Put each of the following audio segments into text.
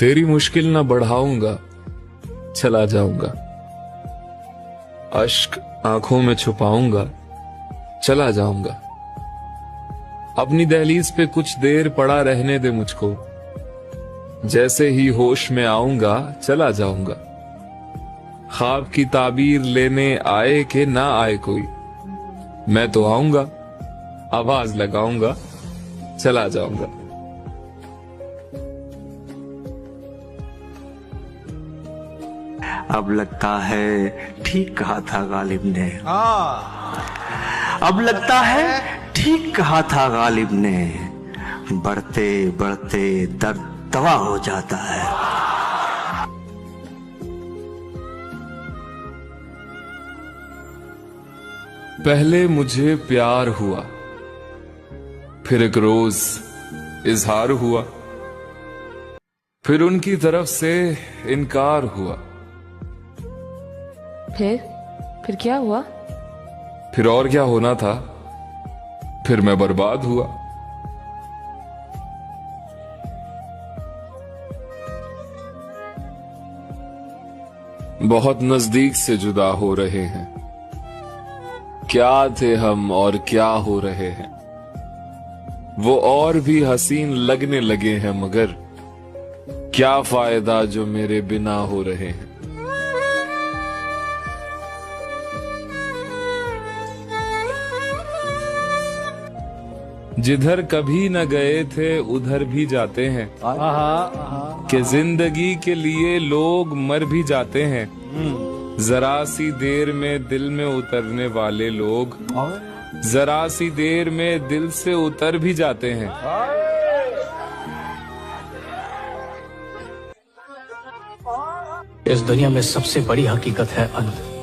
तेरी मुश्किल ना बढ़ाऊंगा, चला जाऊंगा। अश्क आंखों में छुपाऊंगा, चला जाऊंगा। अपनी दहलीज पे कुछ देर पड़ा रहने दे मुझको, जैसे ही होश में आऊंगा चला जाऊंगा। ख्वाब की ताबीर लेने आए कि ना आए कोई, मैं तो आऊंगा, आवाज लगाऊंगा, चला जाऊंगा। अब लगता है ठीक कहा था गालिब ने। अब लगता है ठीक कहा था गालिब ने, बढ़ते बढ़ते दर्द दवा हो जाता है। पहले मुझे प्यार हुआ, फिर एक रोज इजहार हुआ, फिर उनकी तरफ से इनकार हुआ। फिर क्या हुआ? फिर और क्या होना था, फिर मैं बर्बाद हुआ। बहुत नजदीक से जुदा हो रहे हैं, क्या थे हम और क्या हो रहे हैं। वो और भी हसीन लगने लगे हैं, मगर क्या फायदा जो मेरे बिना हो रहे हैं। जिधर कभी न गए थे उधर भी जाते हैं, कि जिंदगी के लिए लोग मर भी जाते हैं। जरा सी देर में दिल में उतरने वाले लोग जरा सी देर में दिल से उतर भी जाते हैं। इस दुनिया में सबसे बड़ी हकीकत है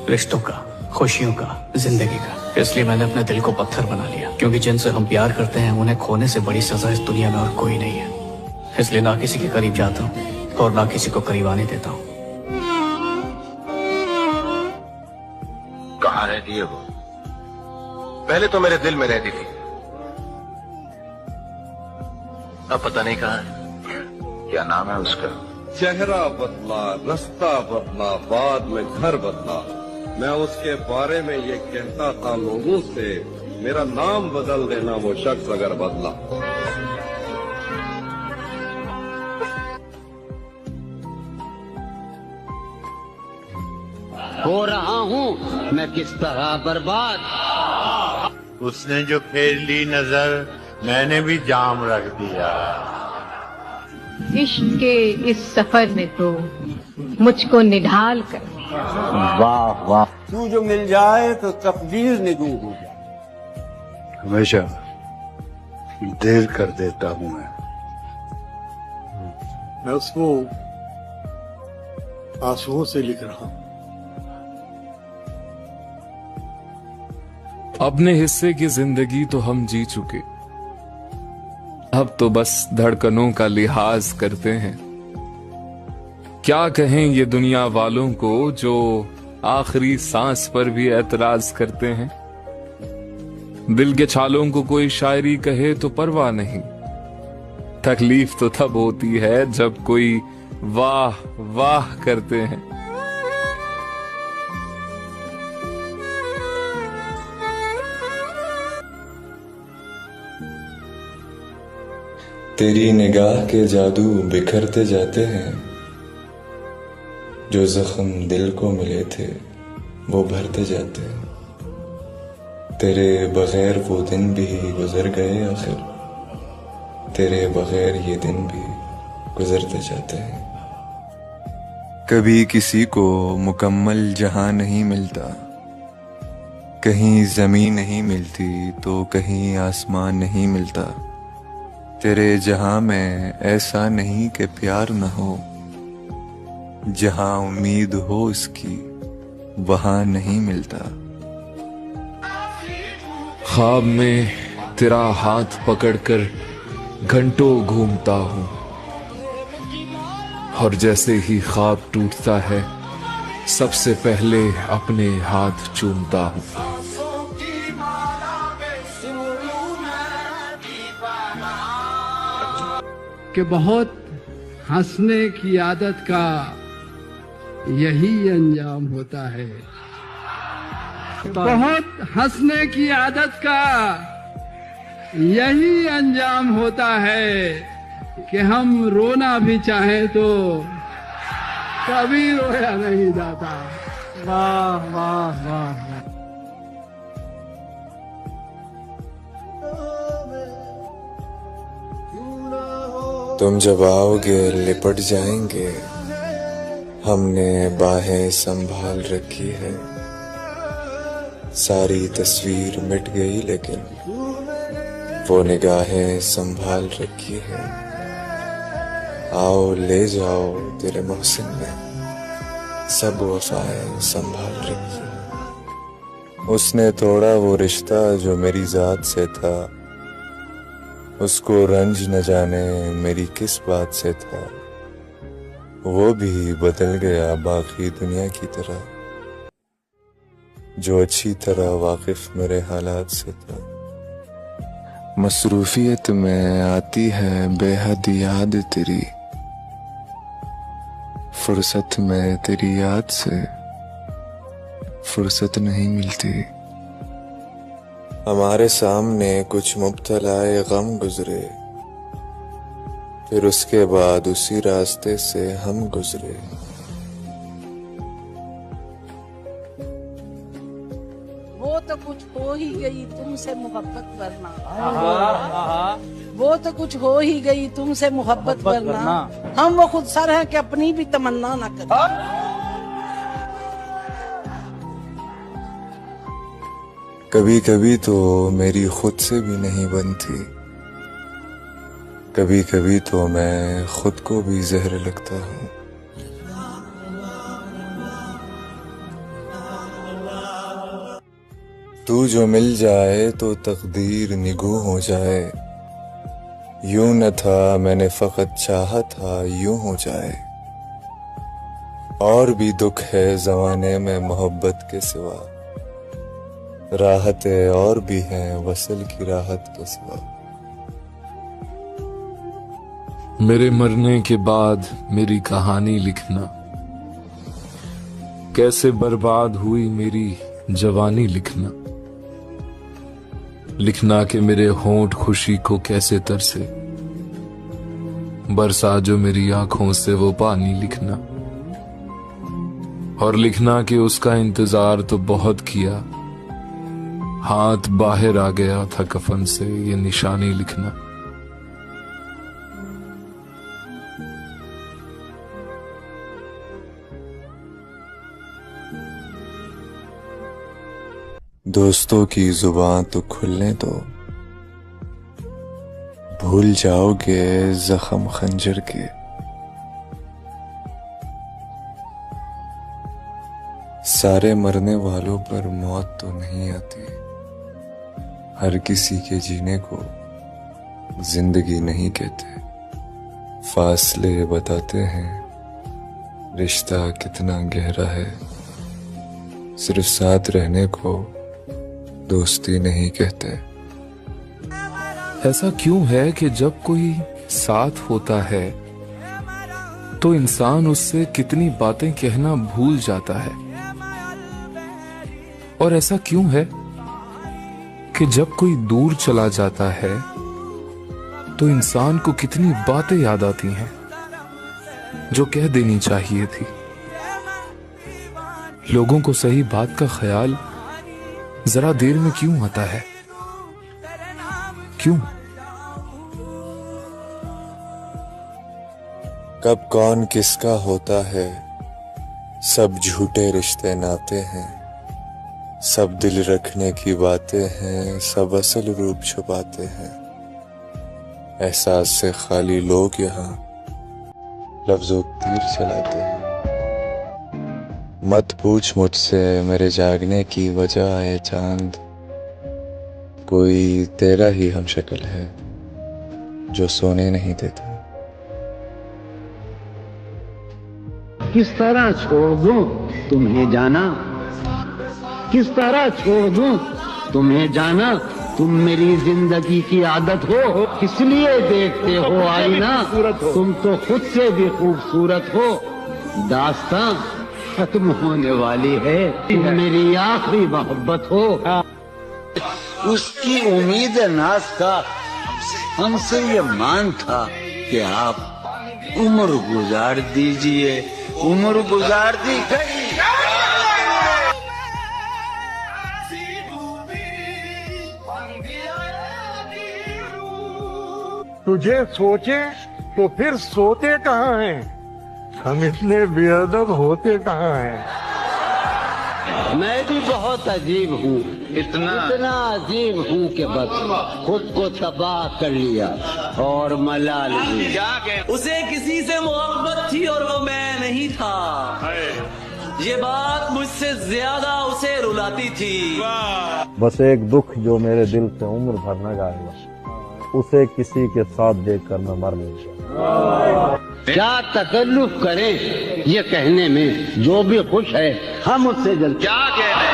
रिश्तों का, खुशियों का, जिंदगी का। इसलिए मैंने अपने दिल को पत्थर बना लिया, क्योंकि जिनसे हम प्यार करते हैं उन्हें खोने से बड़ी सजा इस दुनिया में और कोई नहीं है। इसलिए ना किसी के करीब जाता हूँ और ना किसी को करीब आने देता हूँ। कहाँ रहती है वो? पहले तो मेरे दिल में रहती थी, अब पता नहीं कहाँ है। क्या नाम है उसका? चेहरा बदला, रास्ता बदला, बाद में घर बदला। मैं उसके बारे में ये कहता था लोगों से, मेरा नाम बदल देना वो शख्स अगर बदला। हो रहा हूँ मैं किस तरह बर्बाद। उसने जो फेर ली नजर, मैंने भी जाम रख दिया। इश्क के इस सफर में तो मुझको निढाल कर। वाह वाह, तू जो मिल जाए तो तकदीर निगू हो जाए। हमेशा देर कर देता हूँ मैं उसको आंसुओं से लिख रहा हूँ। अपने हिस्से की जिंदगी तो हम जी चुके, अब तो बस धड़कनों का लिहाज करते हैं। क्या कहें ये दुनिया वालों को जो आखिरी सांस पर भी एतराज करते हैं। दिल के छालों को कोई शायरी कहे तो परवाह नहीं, तकलीफ तो तब होती है जब कोई वाह वाह करते हैं। तेरी निगाह के जादू बिखरते जाते हैं, जो जख्म दिल को मिले थे वो भरते जाते हैं। तेरे बगैर वो दिन भी गुजर गए आखिर, तेरे बगैर ये दिन भी गुजरते जाते हैं। कभी किसी को मुकम्मल जहां नहीं मिलता, कहीं जमीन नहीं मिलती तो कहीं आसमान नहीं मिलता। तेरे जहां में ऐसा नहीं कि प्यार न हो, जहां उम्मीद हो इसकी वहां नहीं मिलता। ख्वाब में तेरा हाथ पकड़कर घंटों घूमता हूं, और जैसे ही ख्वाब टूटता है सबसे पहले अपने हाथ चूमता हूं। कि बहुत हंसने की आदत का यही अंजाम होता है। बहुत हंसने की आदत का यही अंजाम होता है कि हम रोना भी चाहें तो कभी रोया नहीं जाता। वाह वाह वाह। तुम जब आओगे लिपट जाएंगे, हमने बाहें संभाल रखी है। सारी तस्वीर मिट गई लेकिन वो निगाहें संभाल रखी है। आओ ले जाओ तेरे मोहसिन में सब वफाएं संभाल रखी है। उसने तोड़ा वो रिश्ता जो मेरी जात से था, उसको रंज न जाने मेरी किस बात से था। वो भी बदल गया बाकी दुनिया की तरह, जो अच्छी तरह वाकिफ मेरे हालात से था। मसरूफियत में आती है बेहद याद तेरी, फुर्सत में तेरी याद से फुर्सत नहीं मिलती। हमारे सामने कुछ मुब्तलाए गम गुजरे, फिर उसके बाद उसी रास्ते से हम गुजरे। वो तो कुछ हो ही गई तुमसे मोहब्बत वरना, वो तो कुछ हो ही गई तुमसे मोहब्बत वरना, हम वो खुद सर हैं कि अपनी भी तमन्ना न करें। कभी कभी तो मेरी खुद से भी नहीं बनती, कभी कभी तो मैं खुद को भी जहर लगता हूँ। तू जो मिल जाए तो तकदीर निगू हो जाए, यूं न था मैंने फकत चाहा था यूं हो जाए। और भी दुख है ज़माने में मोहब्बत के सिवा, राहतें और भी हैं वसल की राहत के सिवा। मेरे मरने के बाद मेरी कहानी लिखना, कैसे बर्बाद हुई मेरी जवानी लिखना। लिखना कि मेरे होंठ खुशी को कैसे तरसे, बरसा जो मेरी आंखों से वो पानी लिखना। और लिखना कि उसका इंतजार तो बहुत किया, हाथ बाहर आ गया था कफन से ये निशानी लिखना। दोस्तों की जुबान तो खुलने दो, भूल जाओगे जख्म खंजर के। सारे मरने वालों पर मौत तो नहीं आती, हर किसी के जीने को जिंदगी नहीं कहते। फासले बताते हैं रिश्ता कितना गहरा है, सिर्फ साथ रहने को दोस्ती नहीं कहते। ऐसा क्यों है कि जब कोई साथ होता है तो इंसान उससे कितनी बातें कहना भूल जाता है, और ऐसा क्यों है कि जब कोई दूर चला जाता है तो इंसान को कितनी बातें याद आती हैं जो कह देनी चाहिए थी। लोगों को सही बात का ख्याल जरा देर में क्यों आता है? क्यों? कब कौन किसका होता है, सब झूठे रिश्ते नाते हैं। सब दिल रखने की बातें हैं, सब असल रूप छुपाते हैं। एहसास से खाली लोग यहाँ लफ्जों तीर चलाते हैं। मत पूछ मुझसे मेरे जागने की वजह है चांद, कोई तेरा ही हम शक्ल है जो सोने नहीं देता। किस तरह छोड़ दूं तुम्हें जाना, किस तरह छोड़ दूं तुम्हें जाना, तुम मेरी जिंदगी की आदत हो, इसलिए देखते हो आईना। तुम तो खुद से भी खूबसूरत हो। दास्तां खत्म होने वाली है, तुम मेरी आखिरी मोहब्बत हो। उसकी उम्मीद नाज का हमसे ये मान था कि आप उम्र गुजार दीजिए। उम्र गुजार दी गई। तुझे सोचे तो फिर सोते कहाँ हैं? हम इतने बेअदब होते कहाँ हैं? मैं भी बहुत अजीब हूँ, इतना अजीब हूँ कि बस खुद को तबाह कर लिया और मलाल हुई। उसे किसी से मोहब्बत थी और वो मैं नहीं था। ये बात मुझसे ज्यादा उसे रुलाती थी। बस एक दुख जो मेरे दिल से उम्र भर न जाएगा, उसे किसी के साथ देखकर मैं मर लूंगा। क्या तकल्लुफ करें ये कहने में, जो भी खुश है हम उससे जल्द क्या कहने।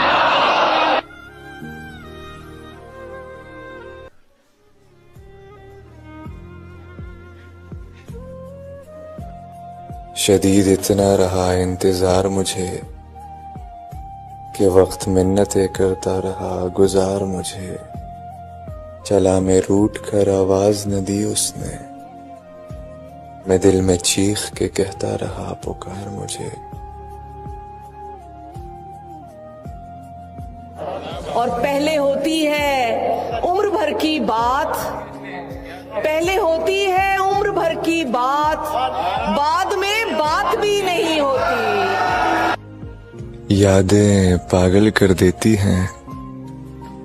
शदीद इतना रहा इंतजार मुझे कि वक्त मिन्नतें करता रहा गुजार मुझे। चला मैं रूठ कर आवाज न दी उसने, मैं दिल में चीख के कहता रहा पुकार मुझे। और पहले होती है उम्र भर की बात, पहले होती है उम्र भर की बात, बाद में बात भी नहीं होती। यादें पागल कर देती हैं,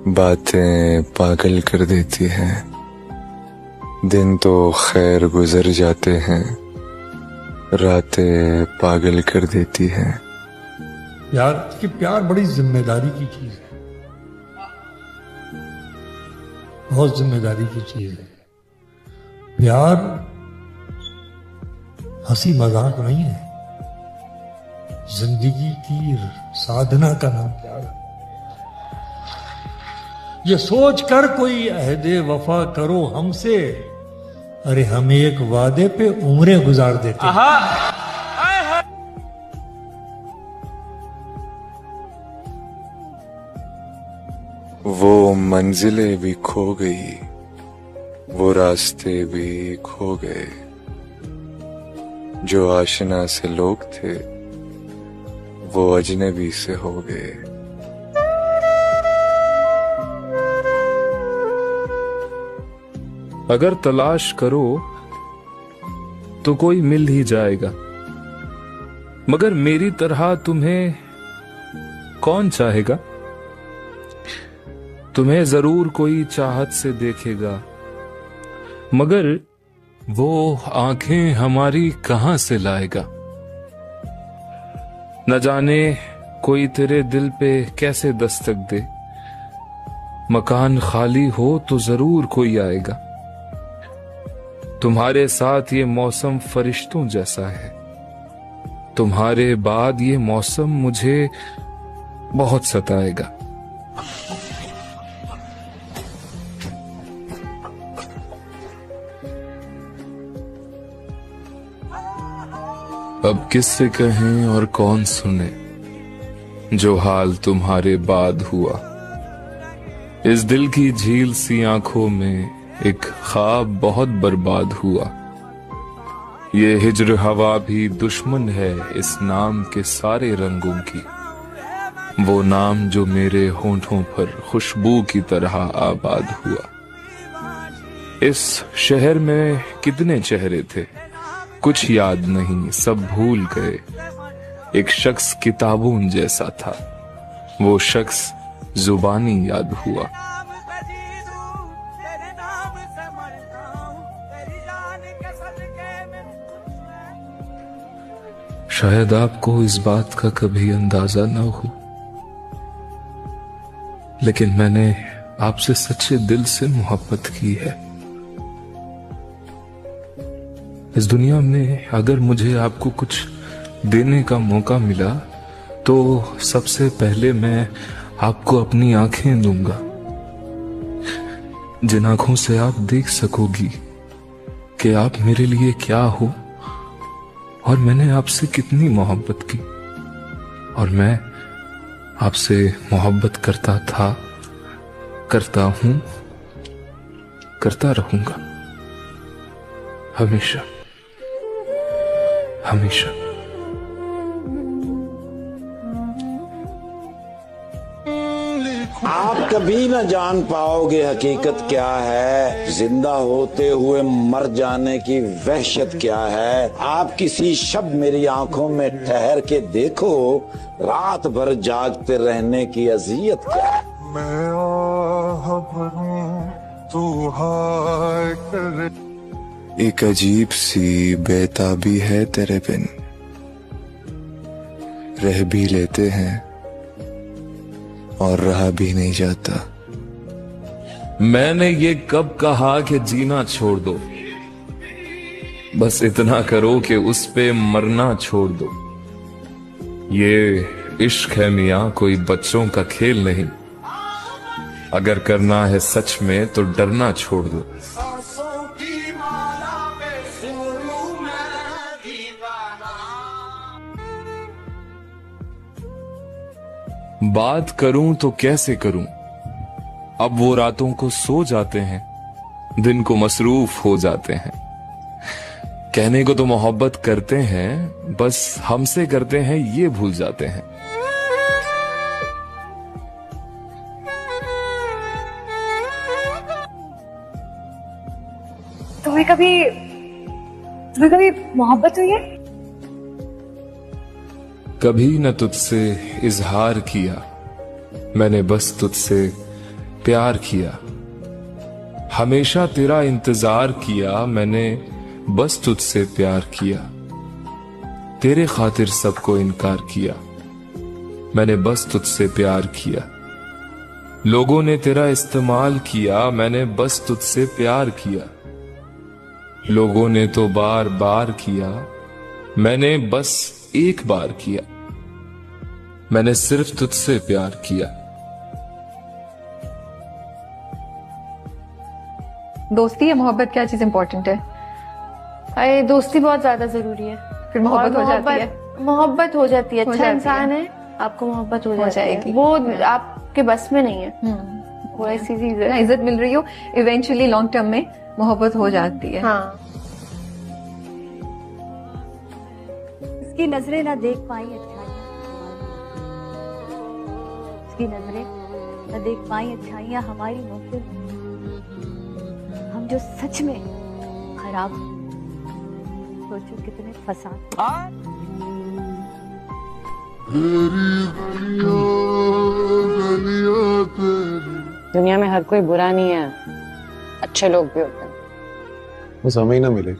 बातें पागल कर देती हैं। दिन तो खैर गुजर जाते हैं, रातें पागल कर देती हैं। यार कि प्यार बड़ी जिम्मेदारी की चीज है, बहुत जिम्मेदारी की चीज है। प्यार हंसी मजाक नहीं है, जिंदगी की साधना का नाम प्यार है। ये सोच कर कोई अहदे वफा करो हमसे, अरे हम एक वादे पे उम्रें गुजार देते हैं। वो मंजिलें भी खो गई, वो रास्ते भी खो गए। जो आशना से लोग थे वो अजनबी से हो गए। अगर तलाश करो तो कोई मिल ही जाएगा, मगर मेरी तरह तुम्हें कौन चाहेगा? तुम्हें जरूर कोई चाहत से देखेगा, मगर वो आंखें हमारी कहां से लाएगा? न जाने कोई तेरे दिल पे कैसे दस्तक दे, मकान खाली हो तो जरूर कोई आएगा। तुम्हारे साथ ये मौसम फरिश्तों जैसा है, तुम्हारे बाद ये मौसम मुझे बहुत सताएगा। अब किससे कहें और कौन सुने जो हाल तुम्हारे बाद हुआ। इस दिल की झील सी आंखों में एक ख्वाब बहुत बर्बाद हुआ। ये हिज्र हवा भी दुश्मन है इस नाम के सारे रंगों की, वो नाम जो मेरे होंठों पर खुशबू की तरह आबाद हुआ। इस शहर में कितने चेहरे थे, कुछ याद नहीं, सब भूल गए। एक शख्स किताबों जैसा था, वो शख्स जुबानी याद हुआ। शायद आपको इस बात का कभी अंदाजा न हो, लेकिन मैंने आपसे सच्चे दिल से मोहब्बत की है। इस दुनिया में अगर मुझे आपको कुछ देने का मौका मिला तो सबसे पहले मैं आपको अपनी आंखें दूंगा। जिन आंखों से आप देख सकोगी कि आप मेरे लिए क्या हो और मैंने आपसे कितनी मोहब्बत की और मैं आपसे मोहब्बत करता था, करता हूं, करता रहूंगा हमेशा हमेशा। आप कभी न जान पाओगे हकीकत क्या है, जिंदा होते हुए मर जाने की वहशत क्या है। आप किसी शब मेरी आंखों में ठहर के देखो, रात भर जागते रहने की अजियत क्या है। मैं आह भरूं तू हाय करे। एक अजीब सी बेताबी है तेरे बिन, रह भी लेते हैं और रहा भी नहीं जाता। मैंने ये कब कहा कि जीना छोड़ दो, बस इतना करो कि उस पे मरना छोड़ दो। ये इश्क है मियां, कोई बच्चों का खेल नहीं। अगर करना है सच में तो डरना छोड़ दो। बात करूं तो कैसे करूं, अब वो रातों को सो जाते हैं, दिन को मसरूफ हो जाते हैं। कहने को तो मोहब्बत करते हैं, बस हमसे करते हैं ये भूल जाते हैं। तुम्हें कभी मोहब्बत हुई है? कभी न तुझसे इजहार किया, मैंने बस तुझसे प्यार किया। हमेशा तेरा इंतजार किया, मैंने बस तुझसे प्यार किया। तेरे खातिर सबको इनकार किया, मैंने बस तुझसे प्यार किया। लोगों ने तेरा इस्तेमाल किया, मैंने बस तुझसे प्यार किया। लोगों ने तो बार बार किया, मैंने बस एक बार किया। मैंने सिर्फ तुझसे प्यार किया। दोस्ती या मोहब्बत, क्या चीज इंपॉर्टेंट है? अरे दोस्ती बहुत ज्यादा जरूरी है। फिर मोहब्बत हो जाती है। मोहब्बत हो जाती है, हो अच्छा जाती इंसान है। है, आपको मोहब्बत हो जाएगी। है। वो आपके बस में नहीं है, वो ऐसी चीज है। इज्जत मिल रही हो, इवेंचुअली लॉन्ग टर्म में मोहब्बत हो जाती है। हाँ। उसकी नजरें ना देख पाई अच्छाइयाँ, उसकी नजरें न देख पाई अच्छाइयाँ हमारी महफिल में। हम जो सच में खराब, सोचो कितने फसाद। दुनिया में हर कोई बुरा नहीं है, अच्छे लोग भी होते हैं। बस हमें ही ना मिले।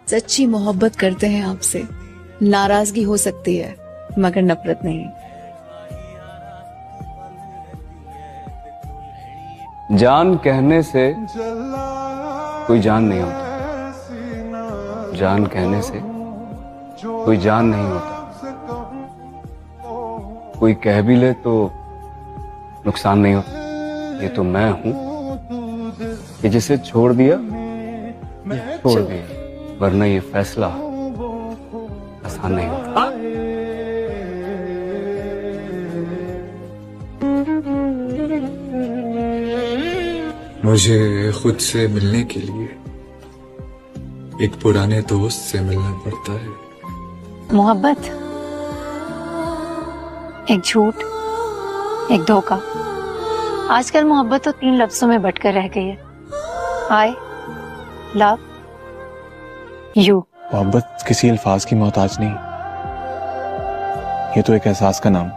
सच्ची मोहब्बत करते हैं आपसे, नाराजगी हो सकती है मगर नफरत नहीं। जान कहने से कोई जान नहीं होता, जान कहने से कोई जान नहीं होता। कोई कह भी ले तो नुकसान नहीं होता। ये तो मैं हूं कि जिसे छोड़ दिया छोड़ दिया, वरना ये फैसला आसान नहीं होता। मुझे खुद से मिलने के लिए एक पुराने दोस्त से मिलना पड़ता है। मोहब्बत एक झूठ, एक धोखा। आजकल मोहब्बत तो 3 लफ्जों में बटकर रह गई है, आई लव यू। मोहब्बत किसी अल्फाज की मोहताज नहीं, ये तो एक एहसास का नाम।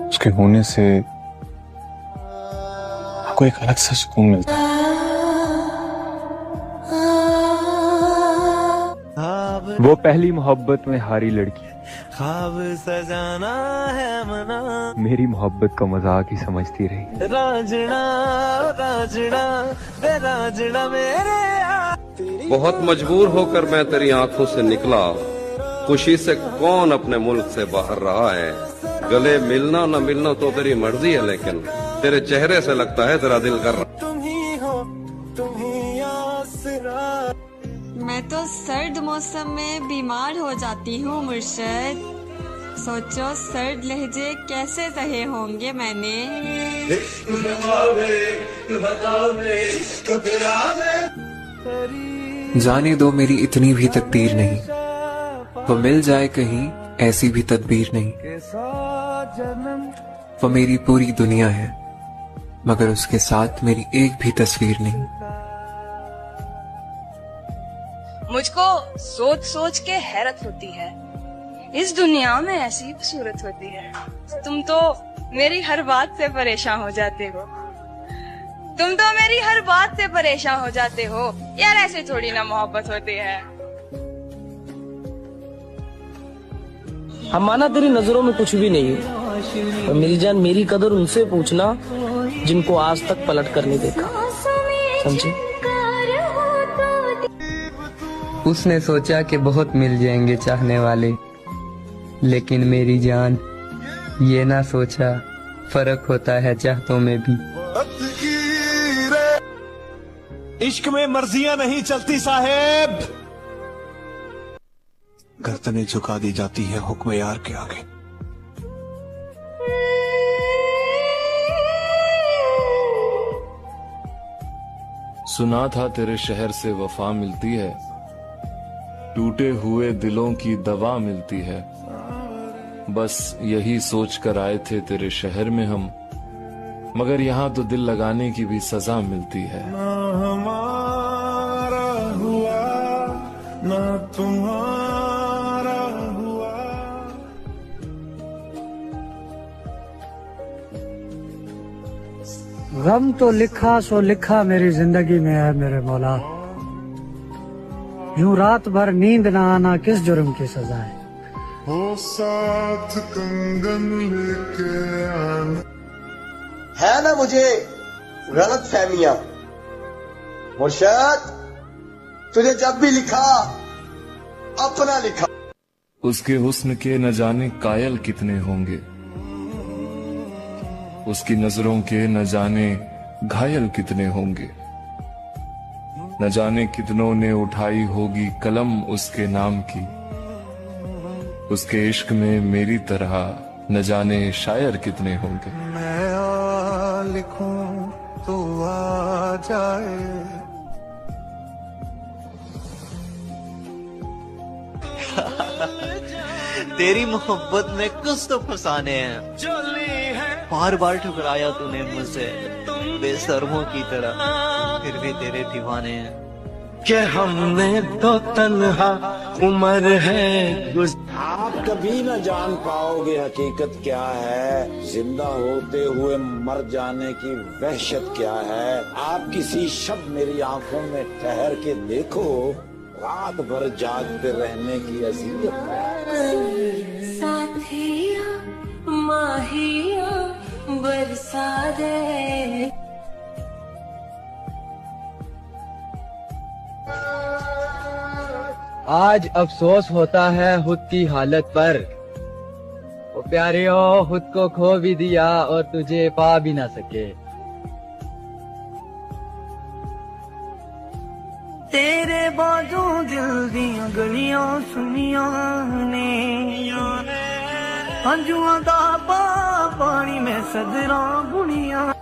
उसके होने से आपको एक अलग सा सुकून मिलता है। वो पहली मोहब्बत में हारी लड़की ख्वाब सजाना है मना, मेरी मोहब्बत का मजाक ही समझती रही। राजड़ा राजड़ा राजड़ा मेरे। बहुत मजबूर होकर मैं तेरी आंखों से निकला, खुशी से कौन अपने मुल्क से बाहर रहा है। गले मिलना न मिलना तो तेरी मर्जी है, लेकिन तेरे चेहरे से लगता है तेरा दिल कर रहा। मैं तो सर्द मौसम में बीमार हो जाती हूँ मुर्शद। सोचो सर्द लहजे कैसे सहे होंगे मैंने। जाने दो मेरी इतनी भी तकदीर नहीं, वो मिल जाए कहीं ऐसी भी तदबीर नहीं। वो मेरी पूरी दुनिया है मगर उसके साथ मेरी एक भी तस्वीर नहीं। मुझको सोच सोच के हैरत होती है, इस दुनिया में ऐसी खूबसूरत होती है। तुम तो मेरी हर बात से परेशान हो जाते हो, तुम तो मेरी हर बात से परेशान हो जाते हो। यार ऐसे थोड़ी ना मोहब्बत होती है। हम माना तेरी नजरों में कुछ भी नहीं है, और मेरी जान मेरी कदर उनसे पूछना जिनको आज तक पलट कर नहीं देखा, समझे? उसने सोचा कि बहुत मिल जाएंगे चाहने वाले, लेकिन मेरी जान ये ना सोचा फर्क होता है चाहतों में भी। इश्क में मर्जियां नहीं चलती साहेब, गर्दनें झुका दी जाती है हुक्म यार के आगे। सुना था तेरे शहर से वफा मिलती है, टूटे हुए दिलों की दवा मिलती है। बस यही सोच कर आए थे तेरे शहर में हम, मगर यहाँ तो दिल लगाने की भी सजा मिलती है। ना हमारा हुआ ना तुम्हारा हुआ। गम तो लिखा सो लिखा मेरी जिंदगी में है मेरे मौला, यूं रात भर नींद ना आना किस जुर्म की सजा है। हो साथ कंगन लेके आना। है ना मुझे गलत फहमियां मुर्शद, तुझे जब भी लिखा अपना लिखा। उसके हुस्न के न जाने कायल कितने होंगे, उसकी नजरों के न जाने घायल कितने होंगे। न जाने कितनों ने उठाई होगी कलम उसके नाम की, उसके इश्क में मेरी तरह न जाने शायर कितने होंगे। मैं आ लिखूं तो आ जाए। तेरी मोहब्बत में कुछ तो फसाने हैं, बार बार ठुकराया तूने मुझसे बेशर्मों की तरह, फिर भी तेरे दीवाने हैं। कि हमने तो तन्हा उम्र है। आप कभी न जान पाओगे हकीकत क्या है, जिंदा होते हुए मर जाने की वहशत क्या है। आप किसी शब्द मेरी आंखों में ठहर के देखो, रात भर जागते रहने की अज़ियत क्या है। साथिया माहिया बरसा दे। आज अफसोस होता है खुद की हालत पर, वो प्यारे हो खुद को खो भी दिया और तुझे पा भी ना सके। तेरे बाजू दिल दियां गलियां सुनिया ने, हंजुआं दा पानी में सदरा बुनिया।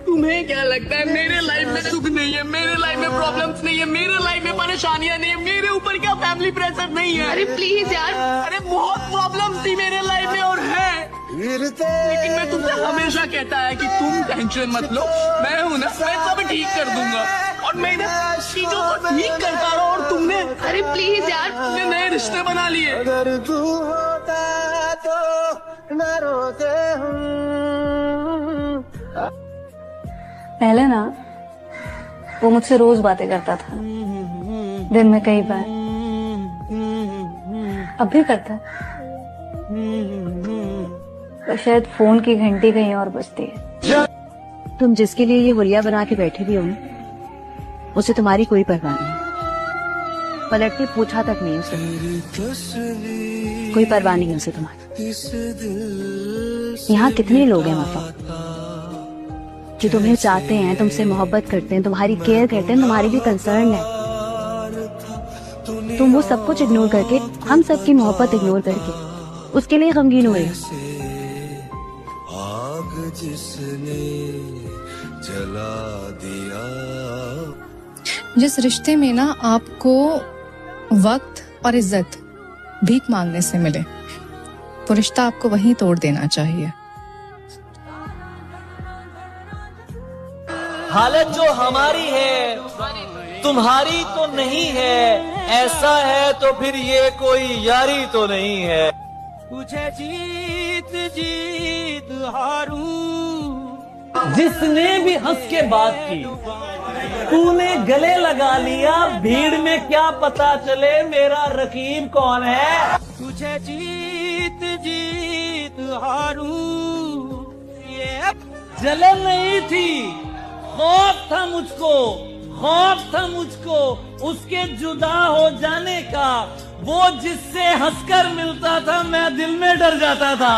तुम्हें क्या लगता है मेरे लाइफ में सुख नहीं है, मेरे लाइफ में प्रॉब्लम्स नहीं है, मेरे लाइफ में परेशानियां नहीं है, मेरे ऊपर क्या फैमिली प्रेशर नहीं है? अरे प्लीज यार, अरे बहुत प्रॉब्लम्स थी मेरे लाइफ में और है, लेकिन मैं तुमसे हमेशा कहता है कि तुम टेंशन मत लो, मैं हूँ ना, मैं सब ठीक कर दूंगा। और मैं चीजों को ठीक करता रहा और तुमने, अरे प्लीज यार, तुमने नए रिश्ते बना लिए। अगर तू होता तो न रोते हम। पहले ना वो मुझसे रोज बातें करता था, दिन में कई बार, अब भी करता है, पर शायद फोन की घंटी कहीं और बजती है। तुम जिसके लिए ये हुलिया बना के बैठे भी हो ना, उसे तुम्हारी कोई परवाह नहीं, पलट के पूछा तक नहीं उसे, कोई परवाह नहीं उसे तुम्हारी। यहाँ कितने लोग हैं वफा जो तुम्हें चाहते हैं, तुमसे मोहब्बत करते हैं, तुम्हारी केयर करते हैं, तुम्हारी भी कंसर्न है। तुम वो सब कुछ इग्नोर करके, हम सब की मोहब्बत इग्नोर करके उसके लिए गमगीन हुए। आग जिसने जला दिया। जिस रिश्ते में ना आपको वक्त और इज्जत भीख मांगने से मिले, तो रिश्ता आपको वहीं तोड़ देना चाहिए। हालत जो हमारी है तुम्हारी तो नहीं है, ऐसा है तो फिर ये कोई यारी तो नहीं है। तुझे जीत जीत हारू, जिसने भी हंस के बात की तूने गले लगा लिया, भीड़ में क्या पता चले मेरा रकीब कौन है। तुझे जीत जीत हारू, ये जलन नहीं थी, खौफ था मुझको, खौफ था मुझको उसके जुदा हो जाने का। वो जिससे हंसकर मिलता था मैं दिल में डर जाता था।